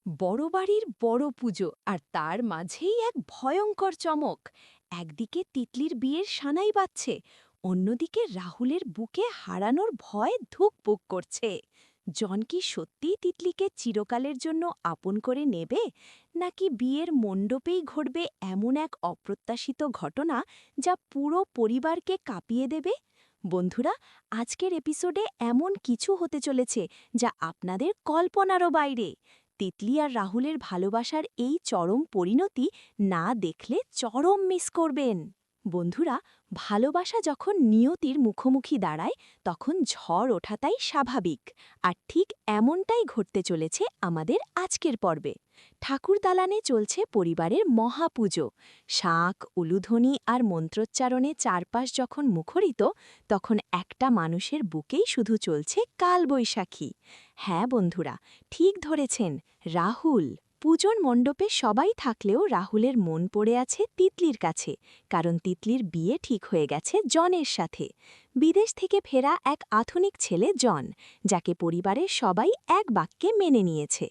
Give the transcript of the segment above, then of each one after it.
বড় বাড়ির বড় পুজো আর তার মাঝেই এক ভয়ঙ্কর চমক। একদিকে তিতলির বিয়ের সানাই বাজছে, অন্যদিকে রাহুলের বুকে হারানোর ভয় ধুকপুক করছে। জন কি সত্যিই তিতলিকে চিরকালের জন্য আপন করে নেবে, নাকি বিয়ের মণ্ডপেই ঘটবে এমন এক অপ্রত্যাশিত ঘটনা যা পুরো পরিবারকে কাঁপিয়ে দেবে? বন্ধুরা, আজকের এপিসোডে এমন কিছু হতে চলেছে যা আপনাদের কল্পনারও বাইরে। তিতলি আর রাহুলের ভালোবাসার এই চরম পরিণতি না দেখলে চরম মিস করবেন। বন্ধুরা, ভালোবাসা যখন নিয়তির মুখোমুখি দাঁড়ায় তখন ঝড় ওঠাটাই স্বাভাবিক। আর ঠিক এমনটাই ঘটতে চলেছে আমাদের আজকের পর্বে। ঠাকুর দালানে চলছে পরিবারের মহাপুজো। শাঁখ, উলুধ্বনি আর মন্ত্রোচ্চারণে চারপাশ যখন মুখরিত, তখন একটা মানুষের বুকেই শুধু চলছে কালবৈশাখী। হ্যাঁ বন্ধুরা, ঠিক ধরেছেন, রাহুল। পূজন মণ্ডপে সবাই থাকলেও রাহুলের মন পড়ে আছে তিতলির কাছে, কারণ তিতলির বিয়ে ঠিক হয়ে গেছে জনের সাথে। বিদেশ থেকে ফেরা এক আধুনিক ছেলে জন, যাকে পরিবারের সবাই এক বাক্যে মেনে নিয়েছে।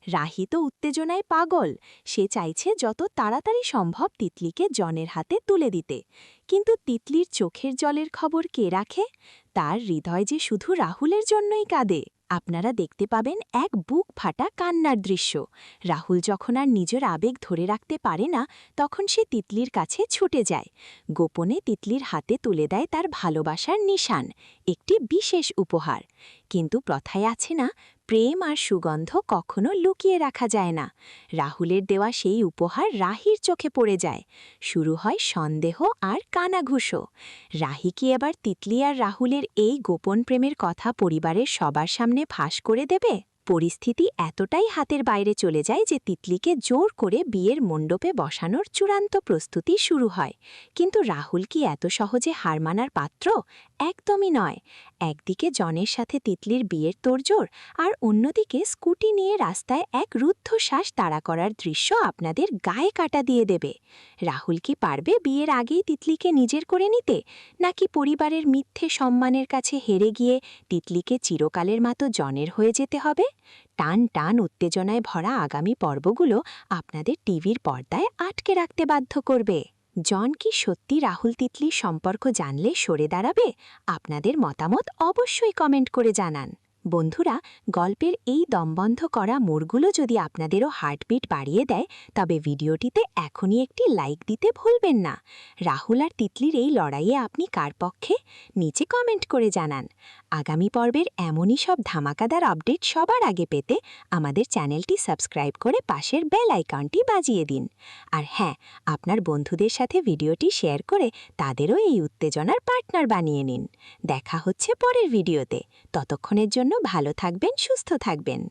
রাহি তো উত্তেজনায় পাগল, সে চাইছে যত তাড়াতাড়ি সম্ভব তিতলিকে জনের হাতে তুলে দিতে। কিন্তু তিতলির চোখের জলের খবর কে রাখে? তার হৃদয় যে শুধু রাহুলের জন্যই কাঁদে। আপনারা দেখতে পাবেন এক বুক ফাটা কান্নার দৃশ্য। রাহুল যখন আর নিজের আবেগ ধরে রাখতে পারে না, তখন সে তিতলির কাছে ছুটে যায়। গোপনে তিতলির হাতে তুলে দেয় তার ভালোবাসার নিশান, একটি বিশেষ উপহার। কিন্তু প্রথায় আছে না, প্রেম আর সুগন্ধ কখনো লুকিয়ে রাখা যায় না। রাহুলের দেওয়া সেই উপহার রাহির চোখে পড়ে যায়। শুরু হয় সন্দেহ আর কানাঘুষো। রাহি কি এবার তিতলি আর রাহুলের এই গোপন প্রেমের কথা পরিবারের সবার সামনে ফাঁস করে দেবে? পরিস্থিতি এতটাই হাতের বাইরে চলে যায় যে তিতলিকে জোর করে বিয়ের মণ্ডপে বসানোর চূড়ান্ত প্রস্তুতি শুরু হয়। কিন্তু রাহুল কি এত সহজে হার মানার পাত্র? একদমই নয়। একদিকে জনের সাথে তিতলির বিয়ের তোড়জোড়, আর অন্যদিকে স্কুটি নিয়ে রাস্তায় এক রুদ্ধশ্বাস তাড়া করার দৃশ্য আপনাদের গায়ে কাটা দিয়ে দেবে। রাহুল কি পারবে বিয়ের আগেই তিতলিকে নিজের করে নিতে, নাকি পরিবারের মিথ্যে সম্মানের কাছে হেরে গিয়ে তিতলিকে চিরকালের মতো জনের হয়ে যেতে হবে? টান টান উত্তেজনায় ভরা আগামী পর্বগুলো আপনাদের টিভির পর্দায় আটকে রাখতে বাধ্য করবে। জন কি সত্যি রাহুল তিতলির সম্পর্ক জানলে সরে দাঁড়াবে? আপনাদের মতামত অবশ্যই কমেন্ট করে জানান। বন্ধুরা, গল্পের এই দমবন্ধ করা মোড়গুলো যদি আপনাদেরও হার্টবিট বাড়িয়ে দেয়, তবে ভিডিওটিতে এখনই একটি লাইক দিতে ভুলবেন না। রাহুল আর তিতলির এই লড়াইয়ে আপনি কার পক্ষে? নিচে কমেন্ট করে জানান। আগামী পর্বের এমনই সব ধামাকাদার আপডেট সবার আগে পেতে আমাদের চ্যানেলটি সাবস্ক্রাইব করে পাশের বেল আইকনটি বাজিয়ে দিন। আর হ্যাঁ, আপনার বন্ধুদের সাথে ভিডিওটি শেয়ার করে তাদেরও এই উত্তেজনার পার্টনার বানিয়ে নিন। দেখা হচ্ছে পরের ভিডিওতে। ততক্ষণের জন্য ভালো থাকবেন, সুস্থ থাকবেন।